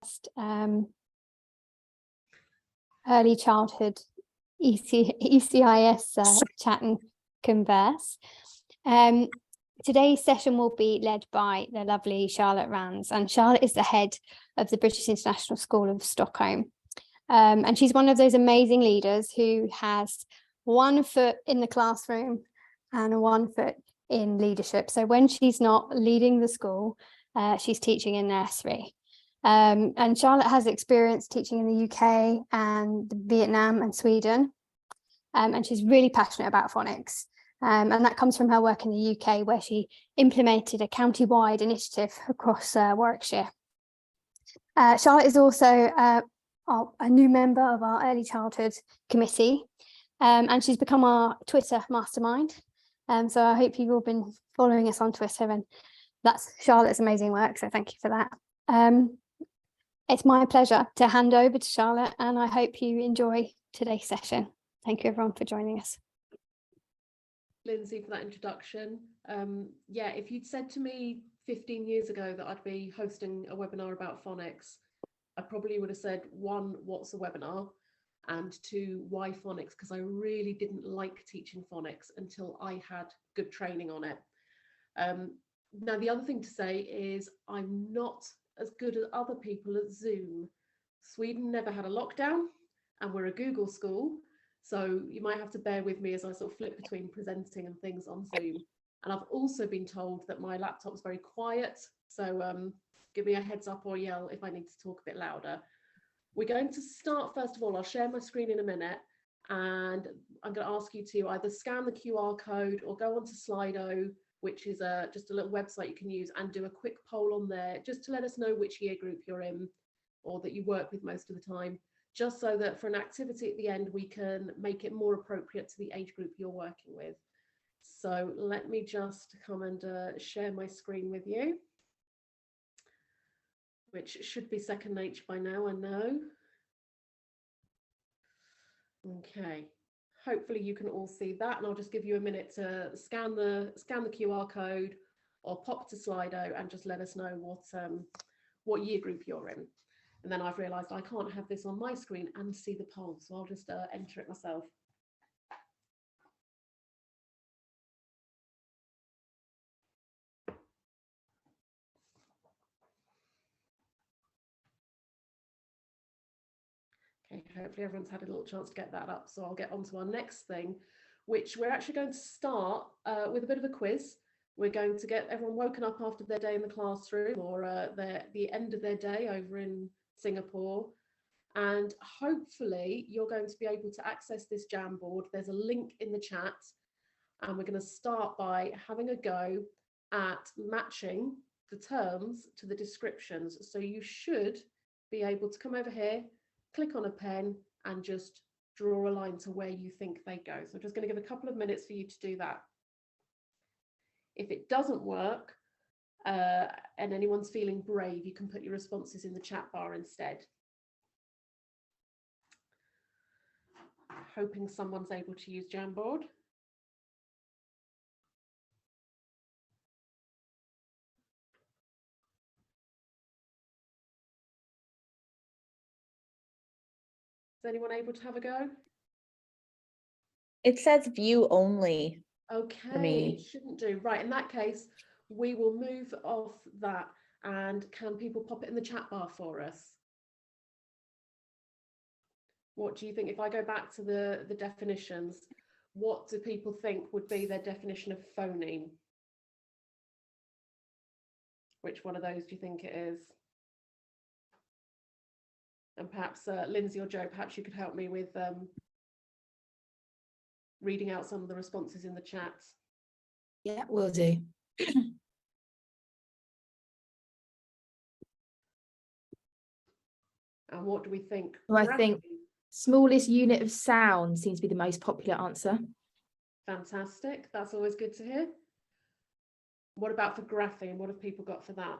first early childhood ECIS chat and converse. Today's session will be led by the lovely Charlotte Rands, and Charlotte is the head of the British International School of Stockholm. And she's one of those amazing leaders who has one foot in the classroom and one foot in leadership. So when she's not leading the school, she's teaching in nursery. And Charlotte has experience teaching in the UK and Vietnam and Sweden. And she's really passionate about phonics. And that comes from her work in the UK, where she implemented a county-wide initiative across Warwickshire. Charlotte is also a new member of our early childhood committee, and she's become our Twitter mastermind. So I hope you've all been following us on Twitter, and that's Charlotte's amazing work, so thank you for that. It's my pleasure to hand over to Charlotte, and I hope you enjoy today's session. Thank you everyone for joining us. Lindsay, for that introduction. Yeah, if you'd said to me 15 years ago that I'd be hosting a webinar about phonics, I probably would have said, one, what's a webinar? And two, why phonics? Because I really didn't like teaching phonics until I had good training on it. Now, the other thing to say is I'm not as good as other people at Zoom. Sweden never had a lockdown, and we're a Google school. So you might have to bear with me as I sort of flip between presenting and things on Zoom. And I've also been told that my laptop's very quiet. So give me a heads up or yell if I need to talk a bit louder. We're going to start, first of all, I'll share my screen in a minute. And I'm going to ask you to either scan the QR code or go onto Slido, which is just a little website you can use, and do a quick poll on there, just to let us know which year group you're in or that you work with most of the time. Just so that for an activity at the end, we can make it more appropriate to the age group you're working with. So let me just come and share my screen with you, which should be second nature by now, I know. Okay, hopefully you can all see that, and I'll just give you a minute to scan the QR code or pop to Slido and just let us know what year group you're in. And then I've realised I can't have this on my screen and see the poll, so I'll just enter it myself. Okay, hopefully everyone's had a little chance to get that up, so I'll get on to our next thing, which we're actually going to start with a bit of a quiz. We're going to get everyone woken up after their day in the classroom or the end of their day over in Singapore. And hopefully you're going to be able to access this Jamboard. There's a link in the chat, and we're going to start by having a go at matching the terms to the descriptions. So you should be able to come over here, click on a pen, and just draw a line to where you think they go. So I'm just going to give a couple of minutes for you to do that. If it doesn't work and anyone's feeling brave, you can put your responses in the chat bar instead. Hoping someone's able to use Jamboard. Is anyone able to have a go? It says view only. Okay, it shouldn't do. Right, in that case, we will move off that. And can people pop it in the chat bar for us? What do you think? If I go back to the definitions, what do people think would be their definition of phoneme? Which one of those do you think it is? And perhaps Lindsay or Joe, perhaps you could help me with reading out some of the responses in the chat. Yeah, will do. And what do we think? Well, I think smallest unit of sound seems to be the most popular answer. Fantastic. That's always good to hear. What about for grapheme? What have people got for that?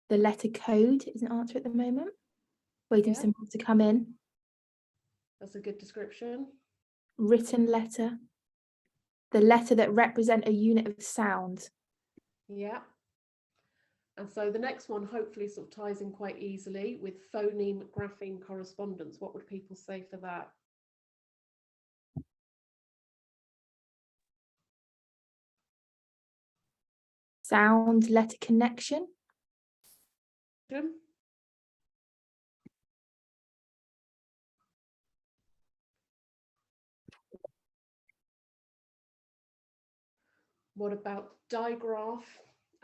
The letter code is an answer at the moment. Waiting for some to come in. That's a good description. Written letter. The letter that represent a unit of sound. Yeah. And so the next one hopefully sort of ties in quite easily with phoneme grapheme correspondence. What would people say for that? Sound letter connection. Jim? What about digraph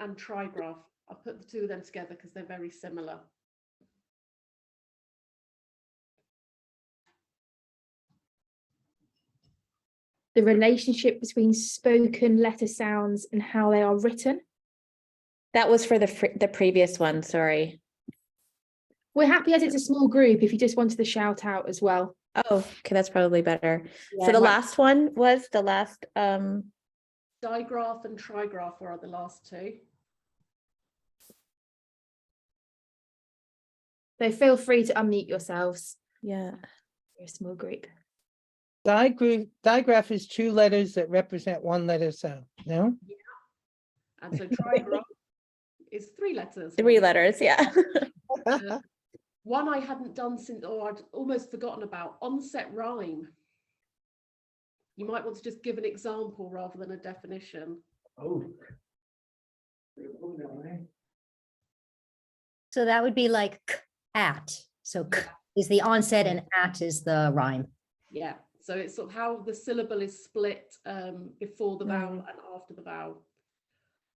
and trigraph? I'll put the two of them together because they're very similar. The relationship between spoken letter sounds and how they are written. That was for the previous one, sorry. We're happy as it's a small group if you just wanted to shout out as well. Oh, okay, that's probably better. Yeah, So the right. last one was the last, Digraph and trigraph are the last two. So feel free to unmute yourselves. yeah. You're a small group. Digraph is two letters that represent one letter sound, no? And so trigraph is three letters. Three letters, yeah. One I hadn't done since, or I'd almost forgotten about, onset rhyme. You might want to just give an example rather than a definition. Oh. So that would be like k, at. So k is the onset and at is the rhyme. Yeah, so it's sort of how the syllable is split before the vowel and after the vowel.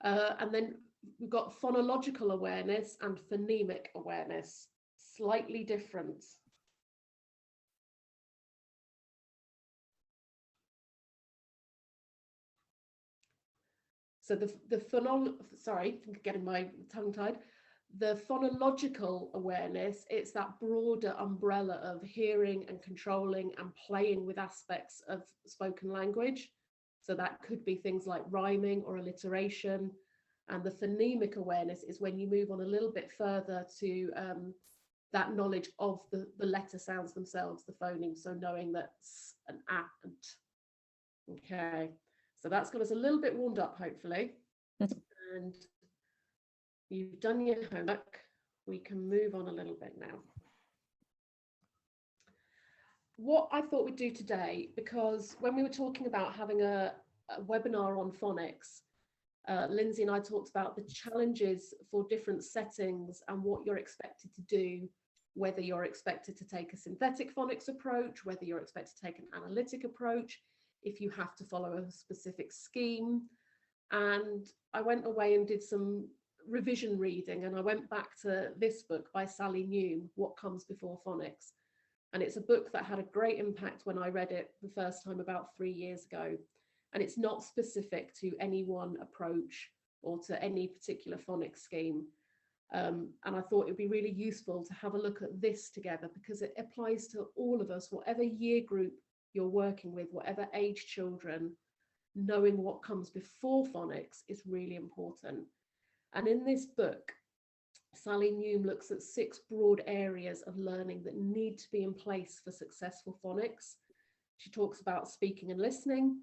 And then we've got phonological awareness and phonemic awareness, slightly different. So sorry, I'm getting my tongue tied. The phonological awareness, it's that broader umbrella of hearing and controlling and playing with aspects of spoken language. So that could be things like rhyming or alliteration. And the phonemic awareness is when you move on a little bit further to that knowledge of the letter sounds themselves, the phonemes. So knowing that s and a and t. Okay, so that's got us a little bit warmed up, hopefully. And you've done your homework. We can move on a little bit now. What I thought we'd do today, because when we were talking about having a webinar on phonics, Lindsay and I talked about the challenges for different settings and what you're expected to do, whether you're expected to take a synthetic phonics approach, whether you're expected to take an analytic approach, if you have to follow a specific scheme. And I went away and did some revision reading, and I went back to this book by Sally Newm, What Comes Before Phonics. And it's a book that had a great impact when I read it the first time about 3 years ago. And it's not specific to any one approach or to any particular phonics scheme. And I thought it would be really useful to have a look at this together, because it applies to all of us, whatever year group you're working with, whatever age children. Knowing what comes before phonics is really important. And in this book, Sally Newm looks at 6 broad areas of learning that need to be in place for successful phonics. She talks about speaking and listening,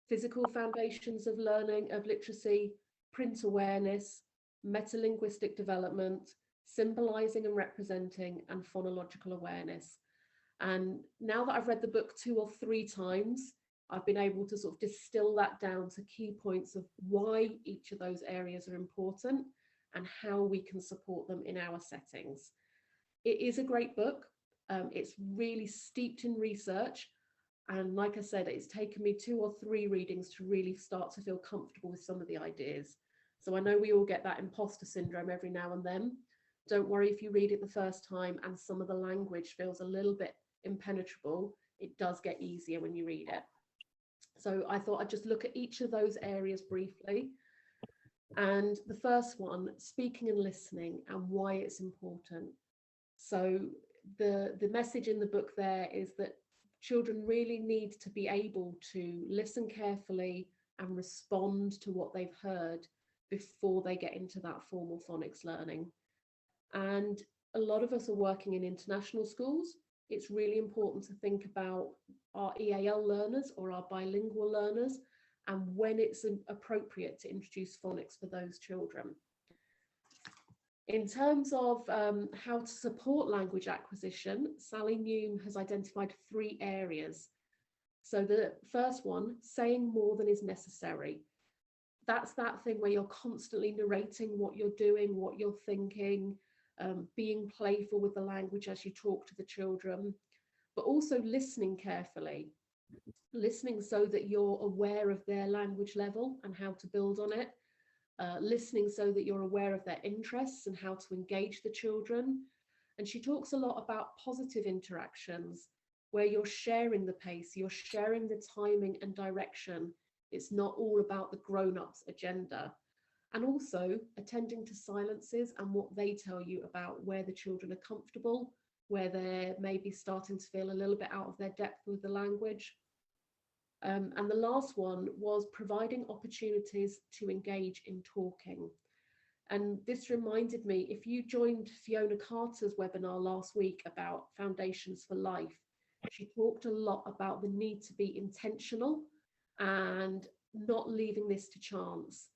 physical foundations of learning, of literacy, print awareness, metalinguistic development, symbolizing and representing, and phonological awareness. And now that I've read the book 2 or 3 times, I've been able to sort of distill that down to key points of why each of those areas are important and how we can support them in our settings. It is a great book. It's really steeped in research. And like I said, it's taken me 2 or 3 readings to really start to feel comfortable with some of the ideas. So I know we all get that imposter syndrome every now and then. Don't worry if you read it the first time and some of the language feels a little bit impenetrable. It does get easier when you read it. So I thought I'd just look at each of those areas briefly. And the first one, speaking and listening and why it's important. So the message in the book there is that children really need to be able to listen carefully and respond to what they've heard before they get into that formal phonics learning. And a lot of us are working in international schools, it's really important to think about our EAL learners or our bilingual learners, and when it's appropriate to introduce phonics for those children. In terms of how to support language acquisition, Sally Newm has identified 3 areas. So the first one, saying more than is necessary. That's that thing where you're constantly narrating what you're doing, what you're thinking, being playful with the language as you talk to the children, but also listening carefully. Listening so that you're aware of their language level and how to build on it. Listening so that you're aware of their interests and how to engage the children. And she talks a lot about positive interactions where you're sharing the pace, you're sharing the timing and direction. It's not all about the grown-ups agenda. And also attending to silences and what they tell you about where the children are comfortable, where they're maybe starting to feel a little bit out of their depth with the language. And the last one was providing opportunities to engage in talking. And this reminded me, if you joined Fiona Carter's webinar last week about Foundations for Life, she talked a lot about the need to be intentional and not leaving this to chance.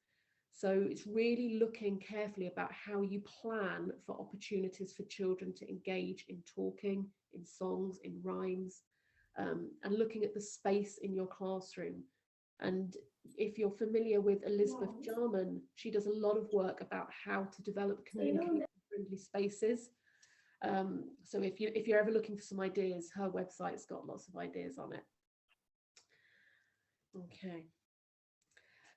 So it's really looking carefully about how you plan for opportunities for children to engage in talking, in songs, in rhymes, and looking at the space in your classroom. And if you're familiar with Elizabeth Jarman, she does a lot of work about how to develop communication-friendly spaces. So if you're ever looking for some ideas, her website's got lots of ideas on it. Okay.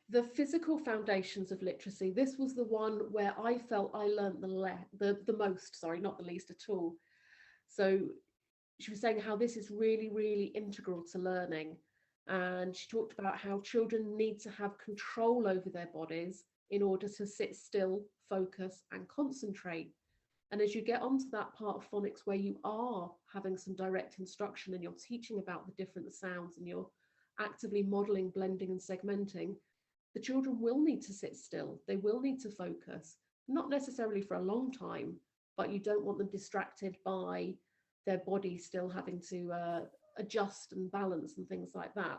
The physical foundations of literacy. This was the one where I felt I learned the most, sorry, not the least at all. So she was saying how this is really, really integral to learning. And she talked about how children need to have control over their bodies in order to sit still, focus, and concentrate. And as you get onto that part of phonics where you are having some direct instruction and you're teaching about the different sounds and you're actively modeling blending and segmenting, the children will need to sit still. They will need to focus, not necessarily for a long time, but you don't want them distracted by their body still having to adjust and balance and things like that.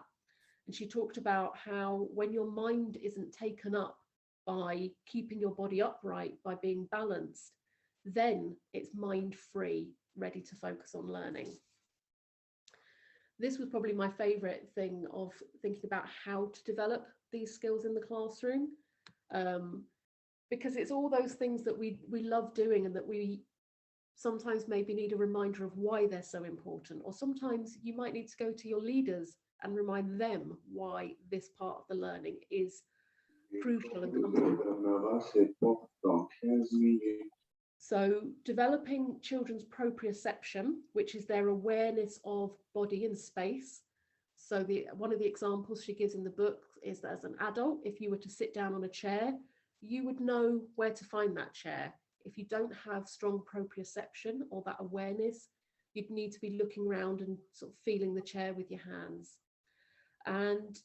And she talked about how when your mind isn't taken up by keeping your body upright, by being balanced, then it's mind free, ready to focus on learning. This was probably my favorite thing of thinking about how to develop these skills in the classroom, because it's all those things that we love doing and that we sometimes maybe need a reminder of why they're so important, or sometimes you might need to go to your leaders and remind them why this part of the learning is crucial and comes in. So developing children's proprioception, which is their awareness of body and space. So one of the examples she gives in the book is that as an adult, if you were to sit down on a chair, you would know where to find that chair. If you don't have strong proprioception or that awareness, you'd need to be looking around and sort of feeling the chair with your hands. And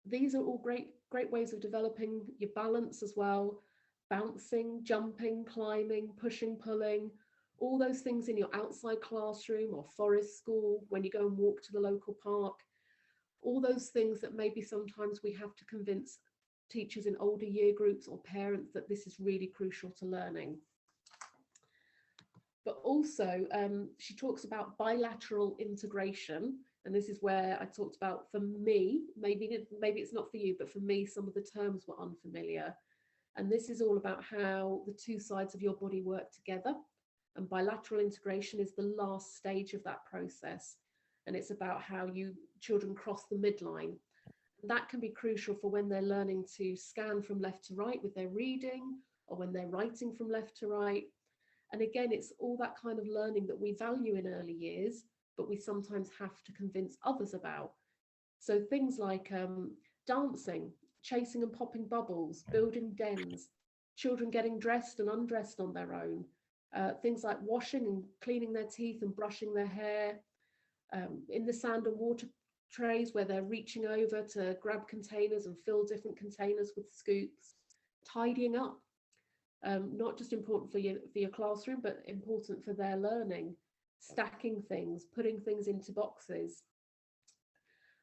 these are all great ways of developing your balance as well. Bouncing, jumping, climbing, pushing, pulling, all those things in your outside classroom or forest school, when you go and walk to the local park, all those things that maybe sometimes we have to convince teachers in older year groups or parents that this is really crucial to learning. But also she talks about bilateral integration, and this is where I talked about, for me, maybe it's not for you, but for me some of the terms were unfamiliar. And this is all about how the two sides of your body work together, and bilateral integration is the last stage of that process, and it's about how children cross the midline. That can be crucial for when they're learning to scan from left to right with their reading, or when they're writing from left to right. And again, it's all that kind of learning that we value in early years, but we sometimes have to convince others about. So things like dancing, chasing and popping bubbles, building dens, children getting dressed and undressed on their own, things like washing and cleaning their teeth and brushing their hair, in the sand and water trays where they're reaching over to grab containers and fill different containers with scoops, tidying up, not just important for your classroom, but important for their learning. stacking things, putting things into boxes,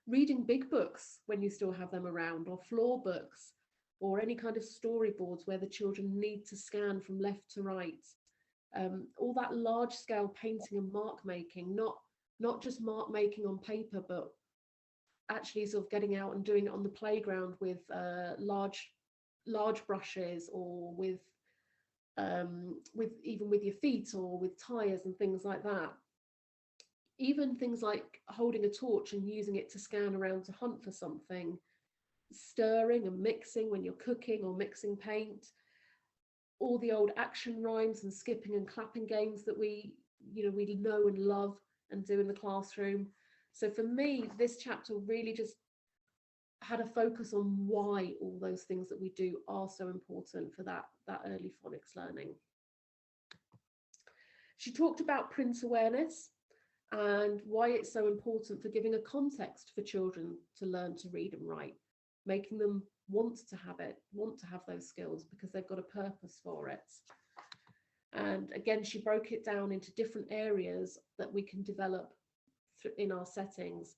reading big books when you still have them around, or floor books, or any kind of storyboards where the children need to scan from left to right. All that large scale painting and mark making, not just mark making on paper, but actually sort of getting out and doing it on the playground with large brushes, or with even with your feet, or with tires and things like that. Even things like holding a torch and using it to scan around to hunt for something, stirring and mixing when you're cooking or mixing paint, all the old action rhymes and skipping and clapping games that we know and love and do in the classroom. So for me, this chapter really just had a focus on why all those things that we do are so important for that early phonics learning. She talked about print awareness and why it's so important for giving a context for children to learn to read and write, making them want to have those skills because they've got a purpose for it. And again, she broke it down into different areas that we can develop in our settings.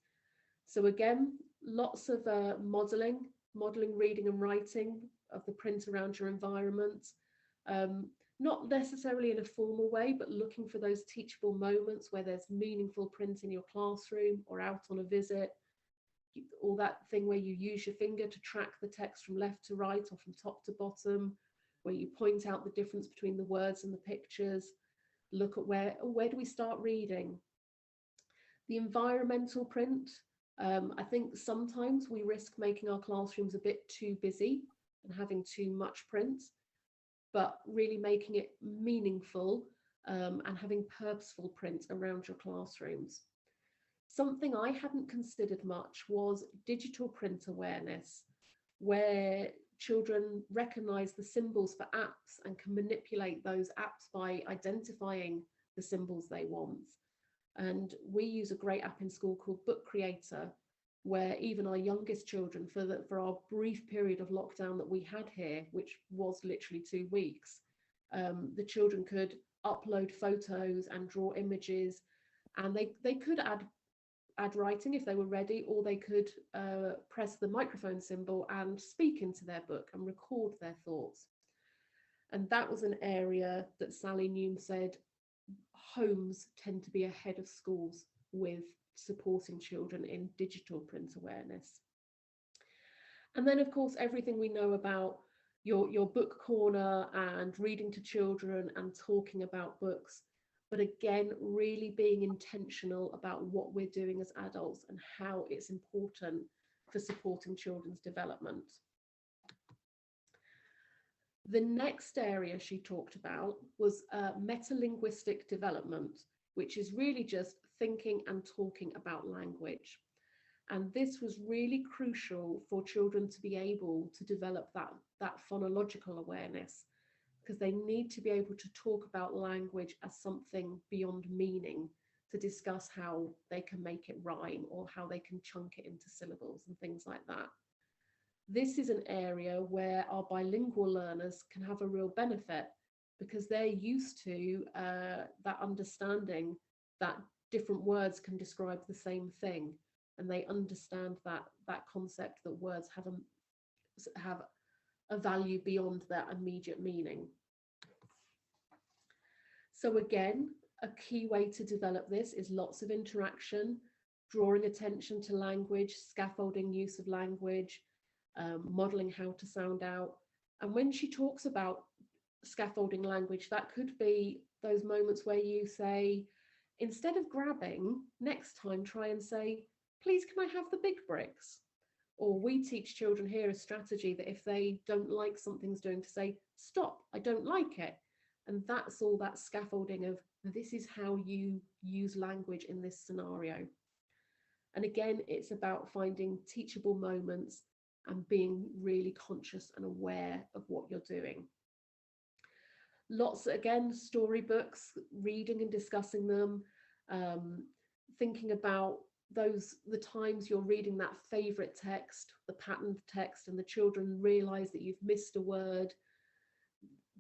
So again, lots of modeling reading and writing of the print around your environment. Not necessarily in a formal way, but looking for those teachable moments where there's meaningful print in your classroom or out on a visit, or that thing where you use your finger to track the text from left to right or from top to bottom, where you point out the difference between the words and the pictures, look at where do we start reading. The environmental print, I think sometimes we risk making our classrooms a bit too busy and having too much print, but really making it meaningful and having purposeful print around your classrooms. Something I hadn't considered much was digital print awareness, where children recognise the symbols for apps and can manipulate those apps by identifying the symbols they want. And we use a great app in school called Book Creator, where even our youngest children, for our brief period of lockdown that we had here, which was literally 2 weeks, the children could upload photos and draw images, and they could add writing if they were ready, or they could press the microphone symbol and speak into their book and record their thoughts. And that was an area that Sally Newm said homes tend to be ahead of schools with supporting children in digital print awareness. And then of course everything we know about your book corner and reading to children and talking about books, but again really being intentional about what we're doing as adults and how it's important for supporting children's development. The next area she talked about was metalinguistic development, which is really just thinking and talking about language. And this was really crucial for children to be able to develop that phonological awareness, because they need to be able to talk about language as something beyond meaning, to discuss how they can make it rhyme or how they can chunk it into syllables and things like that. This is an area where our bilingual learners can have a real benefit, because they're used to that understanding that different words can describe the same thing, and they understand that concept that words have a value beyond their immediate meaning. So again, a key way to develop this is lots of interaction, drawing attention to language, scaffolding use of language, modeling how to sound out. And when she talks about scaffolding language, that could be those moments where you say, instead of grabbing, next time try and say, please can I have the big bricks? Or we teach children here a strategy that if they don't like something's doing, to say, stop, I don't like it. And that's all that scaffolding of, this is how you use language in this scenario. And again, it's about finding teachable moments and being really conscious and aware of what you're doing. Lots, again, storybooks, reading and discussing them, thinking about the times you're reading that favorite text, the patterned text, and the children realize that you've missed a word.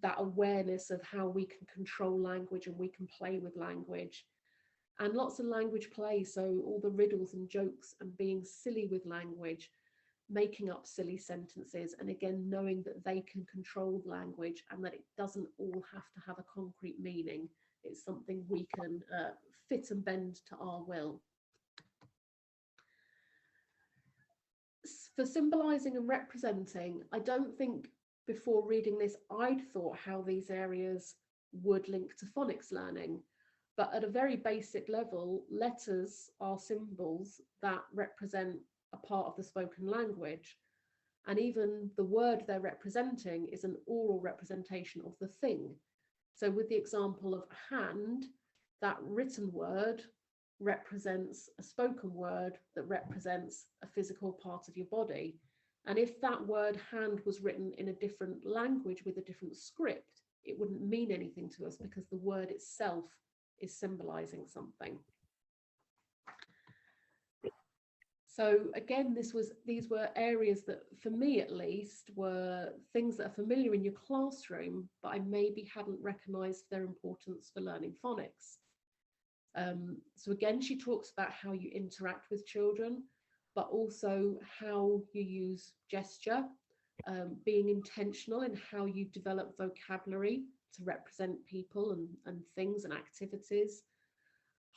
That awareness of how we can control language and we can play with language. and lots of language play. So all the riddles and jokes and being silly with language, making up silly sentences, and again, knowing that they can control language and that it doesn't all have to have a concrete meaning. It's something we can fit and bend to our will. For symbolizing and representing, I don't think before reading this I'd thought how these areas would link to phonics learning, but at a very basic level, letters are symbols that represent a part of the spoken language, and even the word they're representing is an oral representation of the thing. So with the example of hand, that written word represents a spoken word that represents a physical part of your body. And if that word hand was written in a different language with a different script, it wouldn't mean anything to us because the word itself is symbolizing something. So again, these were areas that, for me at least, were things that are familiar in your classroom, but I maybe hadn't recognized their importance for learning phonics. So again, she talks about how you interact with children, but also how you use gesture, being intentional in how you develop vocabulary to represent people and things and activities,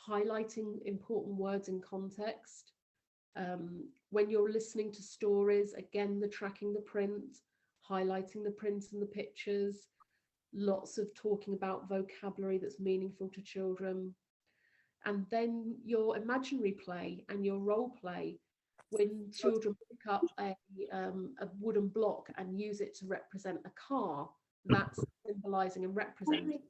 highlighting important words in context. When you're listening to stories, again, the tracking the print, highlighting the print and the pictures, lots of talking about vocabulary that's meaningful to children. And then your imaginary play and your role play, when children pick up a wooden block and use it to represent a car, that's symbolizing and representing.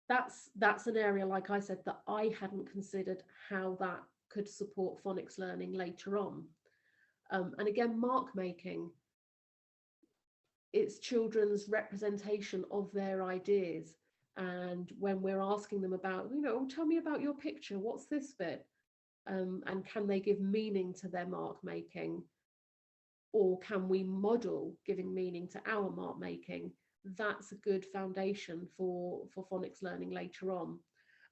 That's an area, like I said, that I hadn't considered how that could support phonics learning later on. And again, mark making, it's children's representation of their ideas. And when we're asking them about, tell me about your picture, what's this bit? And can they give meaning to their mark making? Or can we model giving meaning to our mark making? That's a good foundation for phonics learning later on.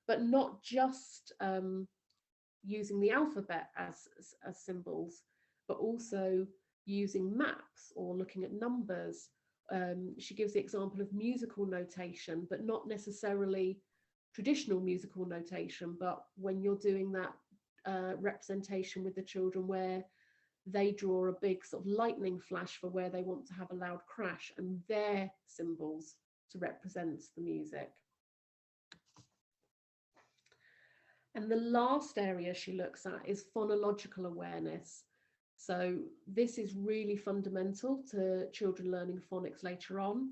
But not just using the alphabet as symbols, but also using maps or looking at numbers. She gives the example of musical notation, but not necessarily traditional musical notation, but when you're doing that representation with the children where they draw a big sort of lightning flash for where they want to have a loud crash, and their symbols to represent the music. And the last area she looks at is phonological awareness. So this is really fundamental to children learning phonics later on.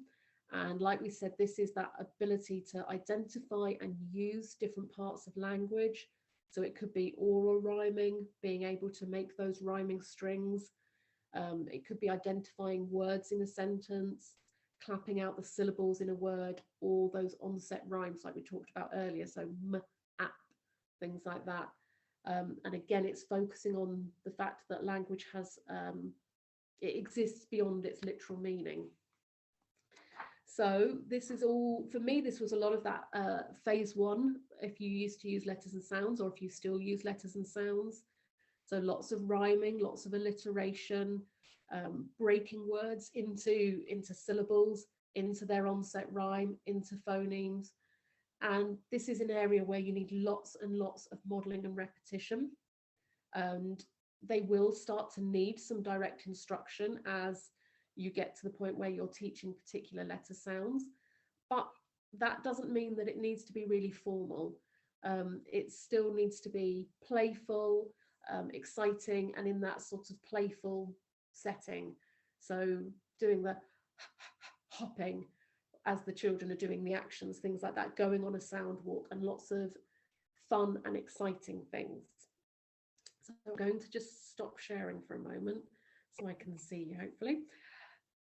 And like we said, this is that ability to identify and use different parts of language. So it could be oral rhyming, being able to make those rhyming strings. It could be identifying words in a sentence, clapping out the syllables in a word, or those onset rhymes like we talked about earlier. So m, ap, things like that. And again, it's focusing on the fact that language has, it exists beyond its literal meaning. So this is all, for me, this was a lot of that phase one, if you used to use letters and sounds, or if you still use letters and sounds. So lots of rhyming, lots of alliteration, breaking words into syllables, into their onset rhyme, into phonemes. And this is an area where you need lots and lots of modeling and repetition. And they will start to need some direct instruction as you get to the point where you're teaching particular letter sounds. But that doesn't mean that it needs to be really formal. It still needs to be playful, exciting, and in that sort of playful setting. So doing the hopping as the children are doing the actions, things like that, going on a sound walk, and lots of fun and exciting things. So I'm going to just stop sharing for a moment so I can see you, hopefully.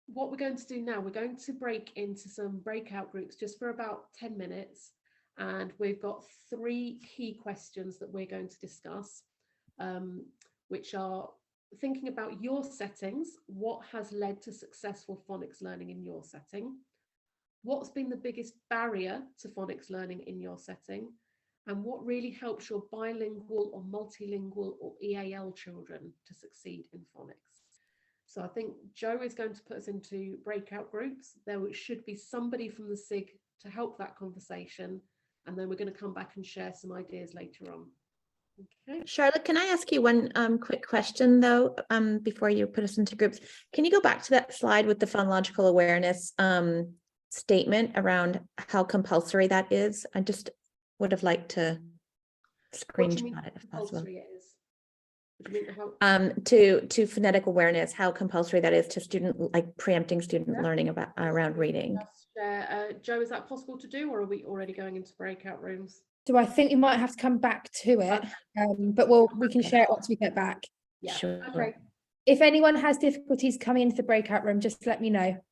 What we're going to do now, we're going to break into some breakout groups just for about 10 minutes. And we've got 3 key questions that we're going to discuss, which are thinking about your settings, what has led to successful phonics learning in your setting? What's been the biggest barrier to phonics learning in your setting? And what really helps your bilingual or multilingual or EAL children to succeed in phonics? So I think Joe is going to put us into breakout groups. There should be somebody from the SIG to help that conversation. And then we're going to come back and share some ideas later on. Okay. Charlotte, can I ask you one quick question though, before you put us into groups? Can you go back to that slide with the phonological awareness statement around how compulsory that is? I just would have liked to What do you mean screenshot it if possible. compulsory it is? What do you mean how? To phonetic awareness, how compulsory that is to student, like preempting student Yeah. learning about around reading. Just share. Joe, is that possible to do, or are we already going into breakout rooms? So I think we might have to come back to it, but we can share it once we get back. Yeah. Sure. Okay. If anyone has difficulties coming into the breakout room, just let me know.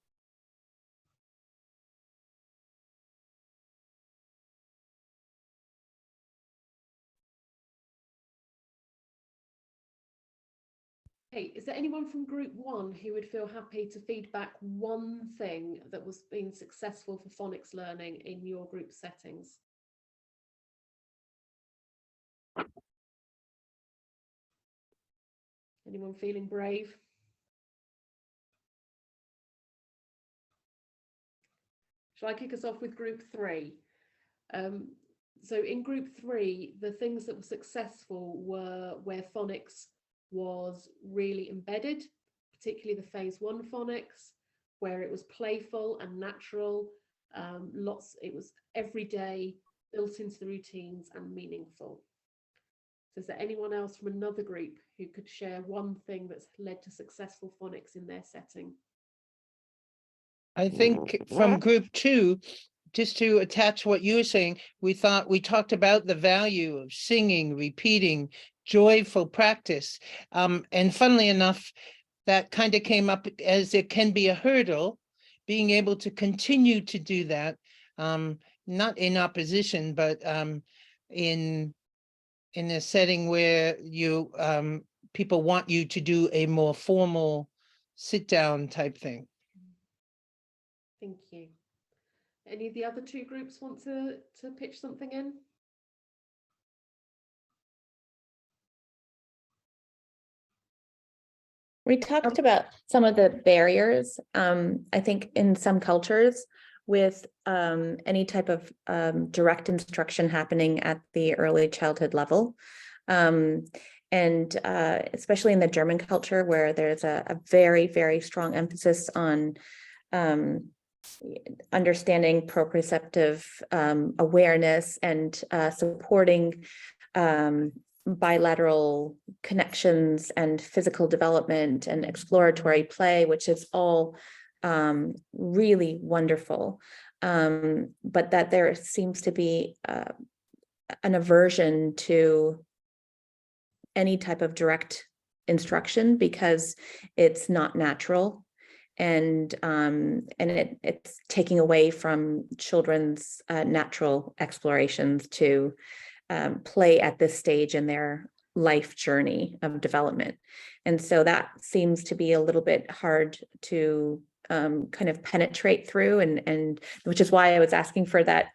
Hey, is there anyone from group 1 who would feel happy to feedback one thing that was being successful for phonics learning in your group settings? Anyone feeling brave? Shall I kick us off with group 3? So in group 3, the things that were successful were where phonics was really embedded, particularly the phase 1 phonics, where it was playful and natural. It was everyday, built into the routines and meaningful. So is there anyone else from another group who could share one thing that's led to successful phonics in their setting? I think from group 2, just to attach what you were saying, we talked about the value of singing, repeating, joyful practice. And funnily enough, that kind of came up as it can be a hurdle, being able to continue to do that, not in opposition, but in a setting where you people want you to do a more formal sit down type thing. Thank you. Any of the other 2 groups want to pitch something in? We talked about some of the barriers, I think in some cultures with any type of direct instruction happening at the early childhood level. And especially in the German culture where there's a very, very strong emphasis on understanding proprioceptive awareness and supporting bilateral connections and physical development and exploratory play, which is all really wonderful. But that there seems to be an aversion to any type of direct instruction because it's not natural. And it's taking away from children's natural explorations to play at this stage in their life journey of development. And so that seems to be a little bit hard to kind of penetrate through, and which is why I was asking for that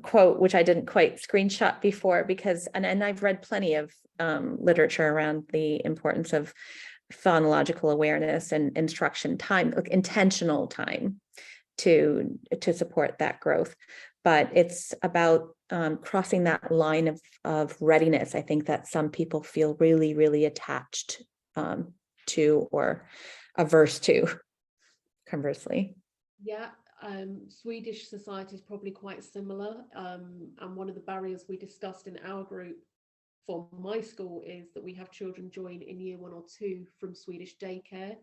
quote, which I didn't quite screenshot before, because and I've read plenty of literature around the importance of phonological awareness and instruction time, like intentional time to support that growth. But it's about crossing that line of readiness. I think that some people feel really, really attached to or averse to, conversely. Yeah, Swedish society is probably quite similar. And one of the barriers we discussed in our group for my school is that we have children join in year 1 or 2 from Swedish daycare,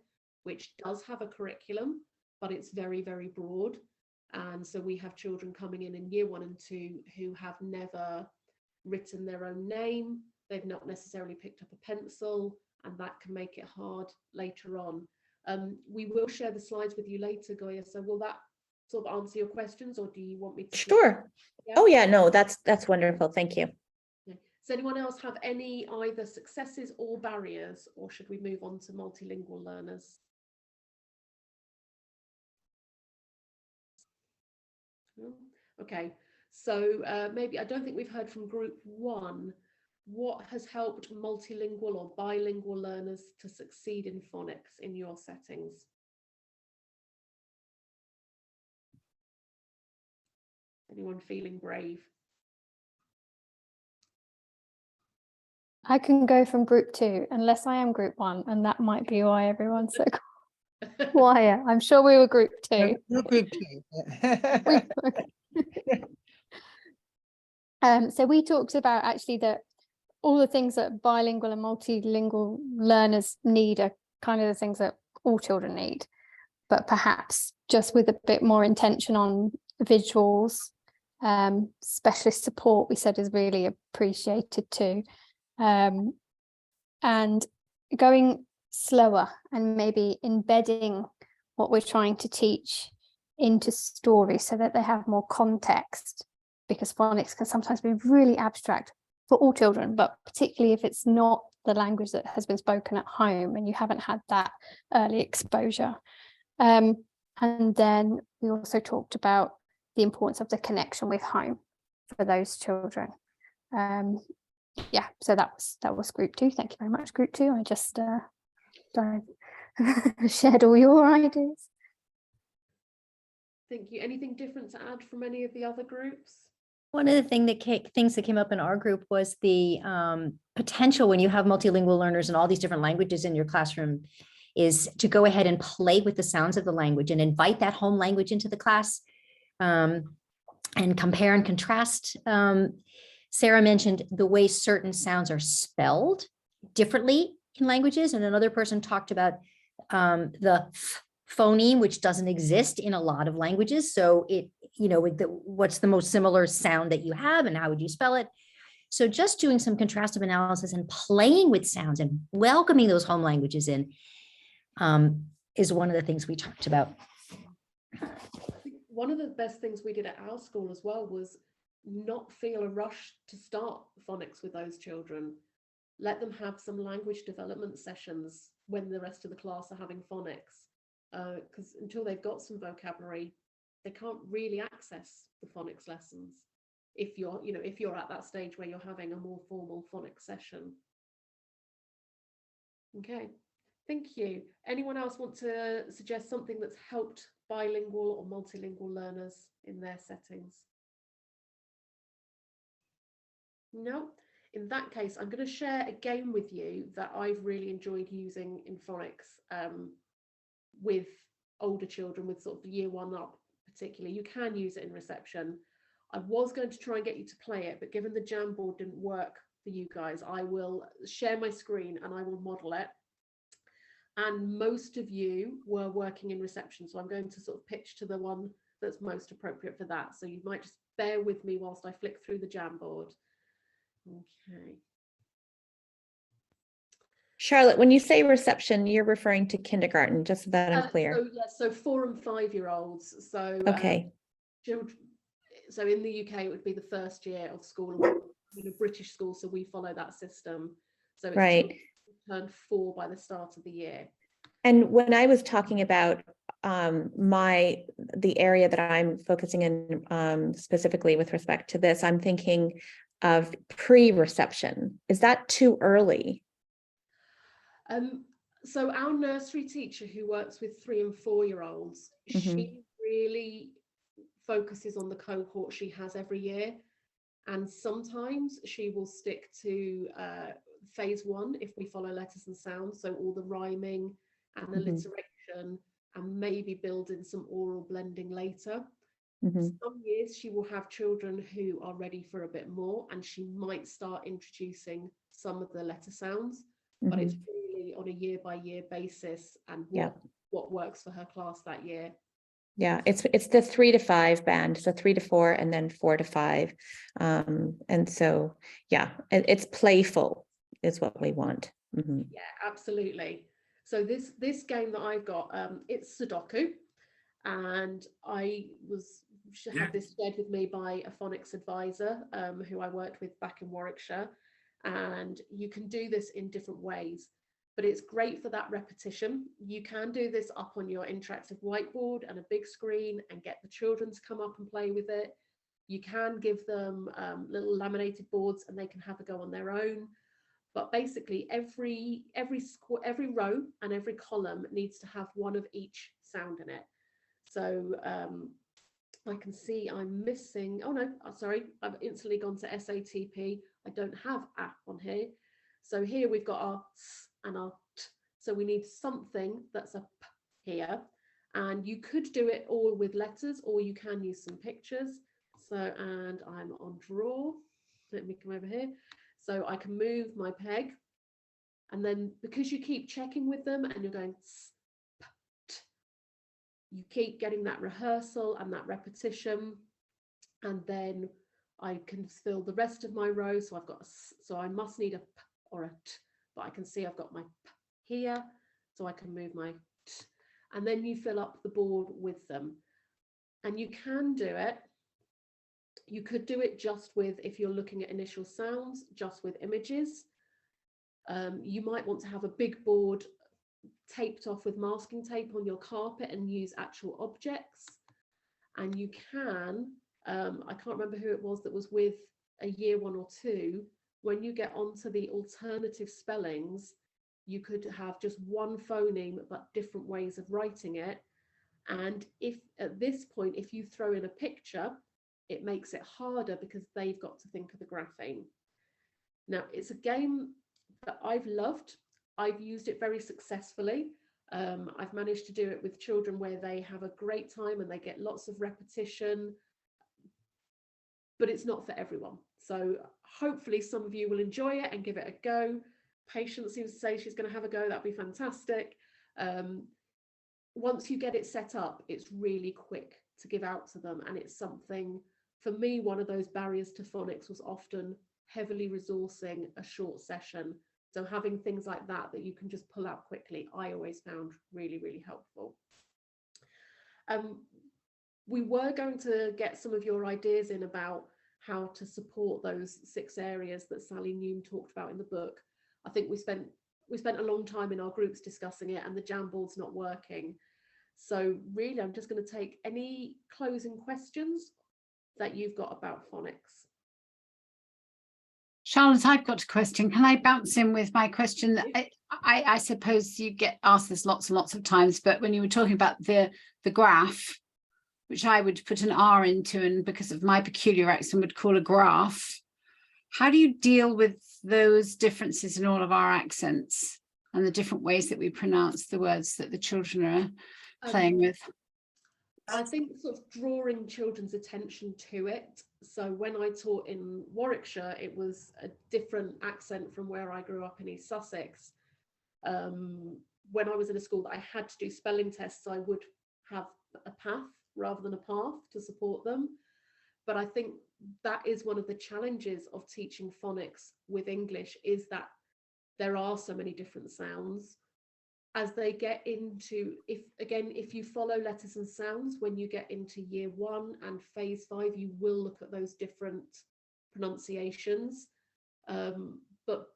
which does have a curriculum, but it's very, very broad. And so we have children coming in year 1 and 2 who have never written their own name. They've not necessarily picked up a pencil, and that can make it hard later on. We will share the slides with you later, Goya. So will that sort of answer your questions, or do you want me to? Sure. Yeah? Oh yeah, no, that's wonderful. Thank you. Does anyone else have any either successes or barriers, or should we move on to multilingual learners? Okay, so maybe I don't think we've heard from group 1. What has helped multilingual or bilingual learners to succeed in phonics in your settings? Anyone feeling brave? I can go from group 2, unless I am group 1, and that might be why everyone's so quiet. I'm sure we were group 2. No group 2. So we talked about actually that all the things that bilingual and multilingual learners need are kind of the things that all children need, but perhaps just with a bit more intention on visuals. Specialist support, we said, is really appreciated too. And going slower and maybe embedding what we're trying to teach into stories so that they have more context, because phonics can sometimes be really abstract for all children, but particularly if it's not the language that has been spoken at home and you haven't had that early exposure. And then we also talked about the importance of the connection with home for those children. Yeah, so that was group 2. Thank you very much, group 2. I just shared all your ideas. Thank you. Anything different to add from any of the other groups? One of the things that came up in our group was the potential when you have multilingual learners and all these different languages in your classroom is to go ahead and play with the sounds of the language and invite that home language into the class, and compare and contrast. Sarah mentioned the way certain sounds are spelled differently in languages, and another person talked about the phoneme, which doesn't exist in a lot of languages. So what's the most similar sound that you have and how would you spell it? So just doing some contrastive analysis and playing with sounds and welcoming those home languages in is one of the things we talked about. One of the best things we did at our school as well was not feel a rush to start phonics with those children. Let them have some language development sessions when the rest of the class are having phonics, because until they've got some vocabulary, they can't really access the phonics lessons if you're at that stage where you're having a more formal phonics session. Okay, thank you. Anyone else want to suggest something that's helped bilingual or multilingual learners in their settings? No? In that case, I'm going to share a game with you that I've really enjoyed using in phonics with older children, with sort of year 1 up particularly. You can use it in reception. I was going to try and get you to play it, but given the Jamboard didn't work for you guys, I will share my screen and I will model it. And most of you were working in reception, so I'm going to sort of pitch to the one that's most appropriate for that. So you might just bear with me whilst I flick through the Jamboard. Okay. Charlotte, when you say reception, you're referring to kindergarten, just so that I'm clear. So 4 and 5-year-olds. So okay. Children, so in the UK, it would be the first year of school. In a British school, so we follow that system. So it's right. turned 4 by the start of the year. And when I was talking about the area that I'm focusing in specifically with respect to this, I'm thinking of pre-reception. Is that too early? So our nursery teacher who works with 3 and 4-year-olds, she really focuses on the cohort she has every year. And sometimes she will stick to phase 1 if we follow letters and sounds. So all the rhyming and alliteration, and maybe build in some oral blending later. Some years she will have children who are ready for a bit more, and she might start introducing some of the letter sounds, but it's really on a year-by-year basis and what works for her class that year. Yeah, it's the 3 to 5 band, so 3 to 4 and then 4 to 5. And so, yeah, it's playful is what we want. Yeah, absolutely. So this game that I've got, it's Sudoku, and I had this shared with me by a phonics advisor who I worked with back in Warwickshire, and you can do this in different ways, but it's great for that repetition. You can do this up on your interactive whiteboard and a big screen and get the children to come up and play with it. You can give them little laminated boards and they can have a go on their own. But basically every row and every column needs to have one of each sound in it. So I can see I'm missing, oh no, sorry, I've instantly gone to SATP. I don't have A on here. So here we've got our S and our T. So we need something that's a P here. And you could do it all with letters, or you can use some pictures. So, and I'm on draw. Let me come over here. So I can move my peg. And then because you keep checking with them and you're going, you keep getting that rehearsal and that repetition. And then I can fill the rest of my row. So I've got, so I must need a P or a T, but I can see I've got my P here. So I can move my T. And then you fill up the board with them. And you can do it. You could do it just with, if you're looking at initial sounds, just with images. You might want to have a big board taped off with masking tape on your carpet and use actual objects. And you can, I can't remember who it was that was with a year 1 or 2, when you get onto the alternative spellings, you could have just one phoneme but different ways of writing it. And if at this point, if you throw in a picture, it makes it harder because they've got to think of the grapheme. Now, it's a game that I've loved. I've used it very successfully. I've managed to do it with children where they have a great time and they get lots of repetition, but it's not for everyone. So hopefully some of you will enjoy it and give it a go. Patience seems to say she's going to have a go. That'd be fantastic. Once you get it set up, it's really quick to give out to them. And it's something, for me, one of those barriers to phonics was often heavily resourcing a short session. So having things like that that you can just pull out quickly, I always found really, really helpful. We were going to get some of your ideas in about how to support those 6 areas that Sally Newman talked about in the book. I think we spent a long time in our groups discussing it, and the Jamboard's not working. So really, I'm just going to take any closing questions that you've got about phonics. Charlotte, I've got a question. Can I bounce in with my question? I suppose you get asked this lots and lots of times, but when you were talking about the graph, which I would put an R into, and because of my peculiar accent would call a graph, how do you deal with those differences in all of our accents and the different ways that we pronounce the words that the children are playing with? I think sort of drawing children's attention to it. So when I taught in Warwickshire, it was a different accent from where I grew up in East Sussex. When I was in a school that I had to do spelling tests, I would have a path rather than a path to support them. But I think that is one of the challenges of teaching phonics with English, is that there are so many different sounds. As they get into, if you follow letters and sounds, when you get into year 1 and phase 5, you will look at those different pronunciations. But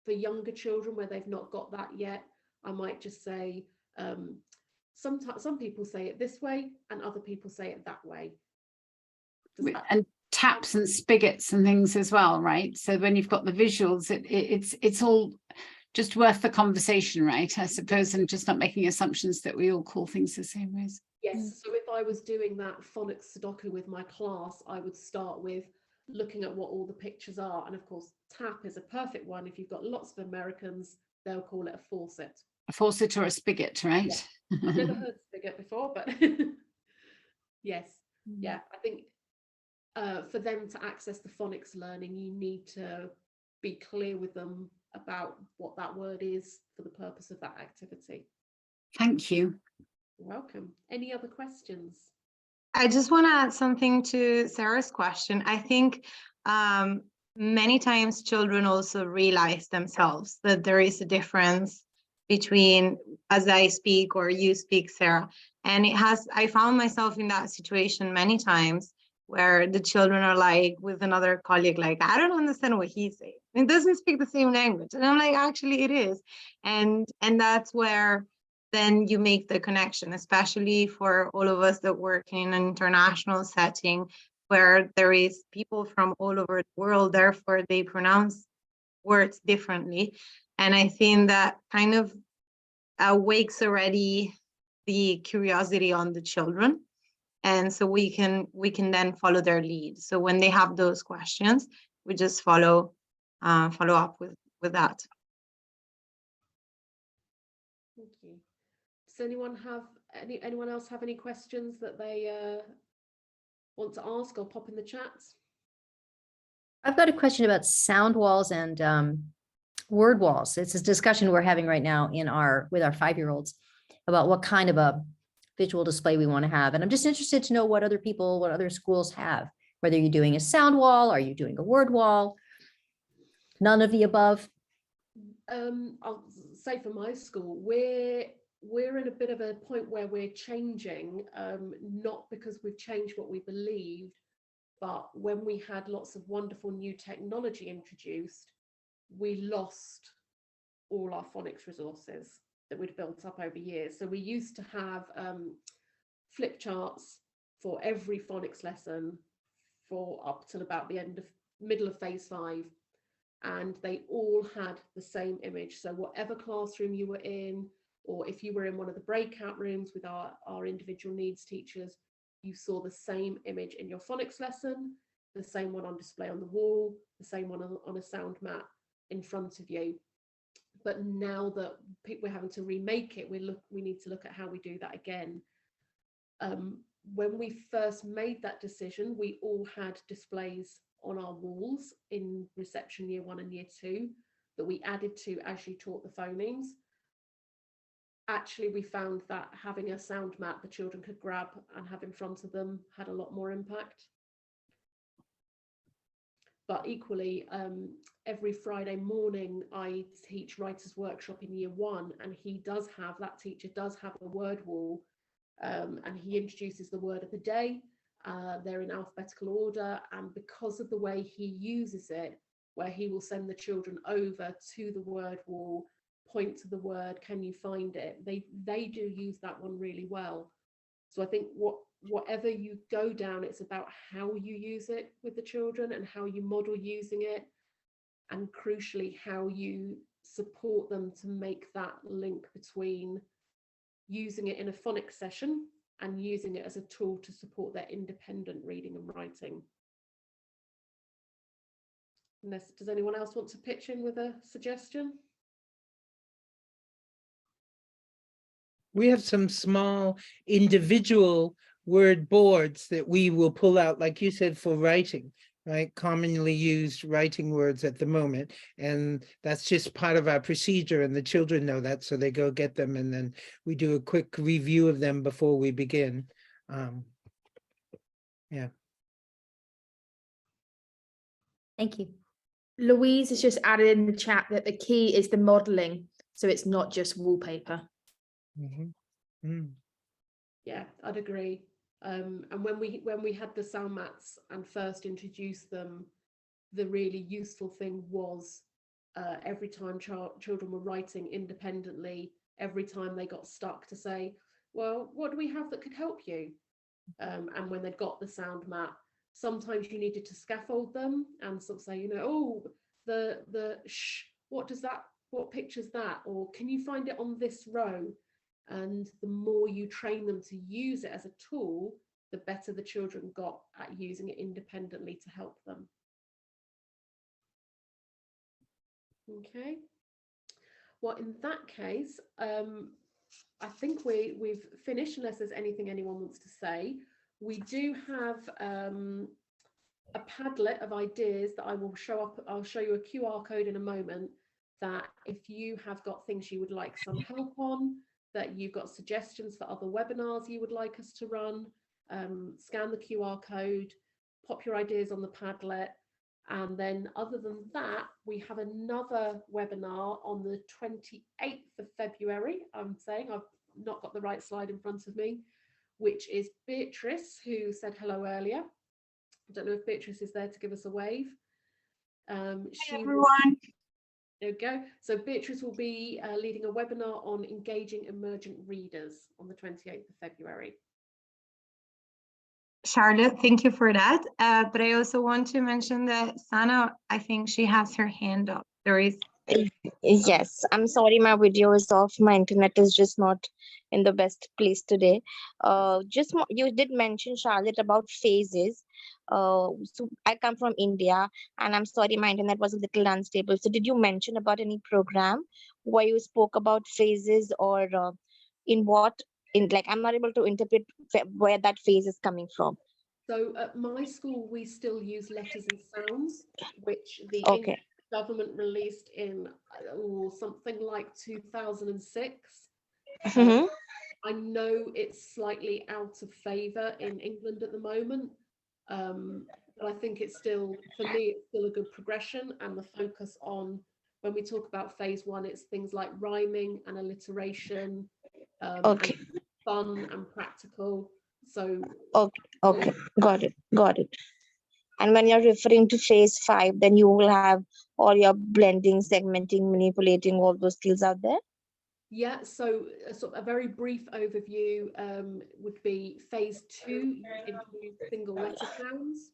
for younger children where they've not got that yet, I might just say, some people say it this way and other people say it that way. And taps and spigots and things as well, right? So when you've got the visuals, it's all just worth the conversation, right? I suppose, and just not making assumptions that we all call things the same ways. Yes, so if I was doing that phonics Sudoku with my class, I would start with looking at what all the pictures are. And of course, tap is a perfect one. If you've got lots of Americans, they'll call it a faucet. A faucet or a spigot, right? Yeah. I've never heard spigot before, but yes. Yeah, I think for them to access the phonics learning, you need to be clear with them about what that word is for the purpose of that activity. Thank you. You're welcome. Any other questions? I just want to add something to Sarah's question. I think many times children also realize themselves that there is a difference between as I speak or you speak, Sarah. And I found myself in that situation many times where the children are like with another colleague, like, I don't understand what he's saying. It doesn't speak the same language. And I'm like, actually it is. And that's where then you make the connection, especially for all of us that work in an international setting, where there is people from all over the world, therefore they pronounce words differently. And I think that kind of wakes already the curiosity on the children. And so we can then follow their lead. So when they have those questions, we just follow up with that. Thank you. Does anyone else have any questions that they want to ask or pop in the chats? I've got a question about sound walls and word walls. It's a discussion we're having right now with our 5-year-olds about what kind of a visual display we want to have. And I'm just interested to know what other schools have, whether you're doing a sound wall, are you doing a word wall, none of the above? I'll say for my school, we're in a bit of a point where we're changing, not because we've changed what we believed, but when we had lots of wonderful new technology introduced, we lost all our phonics resources that we'd built up over years. So we used to have flip charts for every phonics lesson for up till about the middle of phase 5. And they all had the same image. So whatever classroom you were in, or if you were in one of the breakout rooms with our individual needs teachers, you saw the same image in your phonics lesson, the same one on display on the wall, the same one on a sound mat in front of you. But now that we're having to remake it, we need to look at how we do that again. When we first made that decision, we all had displays on our walls in reception year 1 and year 2 that we added to as you taught the phonemes. Actually, we found that having a sound mat the children could grab and have in front of them had a lot more impact. But equally, every Friday morning I teach writers workshop in year 1, and that teacher does have a word wall, and he introduces the word of the day. They're in alphabetical order, and because of the way he uses it, where he will send the children over to the word wall, point to the word, can you find it? They do use that one really well. So I think whatever you go down, it's about how you use it with the children and how you model using it, and crucially how you support them to make that link between using it in a phonics session and using it as a tool to support their independent reading and writing. Does anyone else want to pitch in with a suggestion? We have some small individual word boards that we will pull out, like you said, for writing, right? Commonly used writing words at the moment. And that's just part of our procedure, and the children know that, so they go get them, and then we do a quick review of them before we begin. Yeah. Thank you. Louise has just added in the chat that the key is the modeling, so it's not just wallpaper. Mm-hmm. Mm. Yeah, I'd agree. And when we had the sound mats and first introduced them, the really useful thing was every time children were writing independently, every time they got stuck, to say, well, what do we have that could help you? And when they'd got the sound mat, sometimes you needed to scaffold them and sort of say, oh, the shh, what picture's that? Or can you find it on this row? And the more you train them to use it as a tool, the better the children got at using it independently to help them. Okay. Well, in that case, I think we've finished, unless there's anything anyone wants to say. We do have a Padlet of ideas that I will show up. I'll show you a QR code in a moment, that if you have got things you would like some help on, that you've got suggestions for other webinars you would like us to run, scan the QR code, pop your ideas on the Padlet. And then other than that, we have another webinar on the 28th of February. I'm saying I've not got the right slide in front of me, which is Beatrice, who said hello earlier. I don't know if Beatrice is there to give us a wave. Hi, everyone. There we go. So Beatrice will be leading a webinar on engaging emergent readers on the 28th of February. Charlotte, thank you for that. But I also want to mention that Sana, I think she has her hand up. There is. Yes, I'm sorry, my video is off. My internet is just not in the best place today. You did mention, Charlotte, about phases. So I come from India, and I'm sorry, my internet was a little unstable. So did you mention about any program where you spoke about phases, or in what? In like, I'm not able to interpret where that phase is coming from. So at my school, we still use letters and sounds, which the Okay. government released in something like 2006. Mhm. I know it's slightly out of favour in England at the moment, but I think it's still, for me, it's still a good progression. And the focus on, when we talk about phase one, it's things like rhyming and alliteration, Okay. and fun and practical. So Okay, got it. And when you're referring to phase 5, then you will have all your blending, segmenting, manipulating, all those skills out there. yeah, so sort of a very brief overview would be phase 2, you introduce single letter sounds.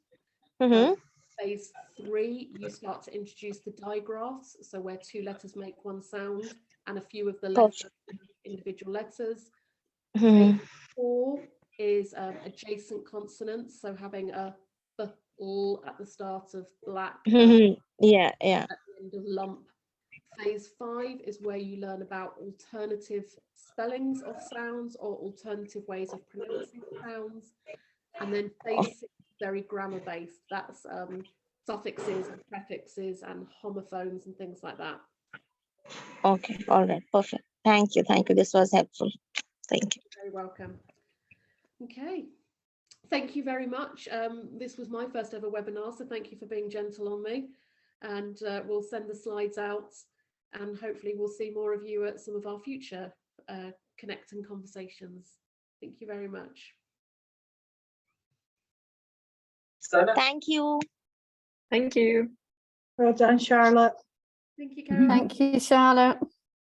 Phase 3, you start to introduce the digraphs, so where 2 letters make 1 sound and a few of the letters, individual letters. Phase 4 is adjacent consonants, so having a b, l at the start of black, Yeah. at the end of lump. Phase 5 is where you learn about alternative spellings of sounds or alternative ways of pronouncing sounds. And then phase 6 is very grammar based. That's suffixes and prefixes and homophones and things like that. Okay, all right, perfect. Thank you. This was helpful. Thank you. You're very welcome. Okay, thank you very much. This was my first ever webinar, so thank you for being gentle on me. And we'll send the slides out, and hopefully we'll see more of you at some of our future Connect and conversations. Thank you very much. Thank you. Thank you. Well done, Charlotte. Thank you, Carol. Thank you, Charlotte.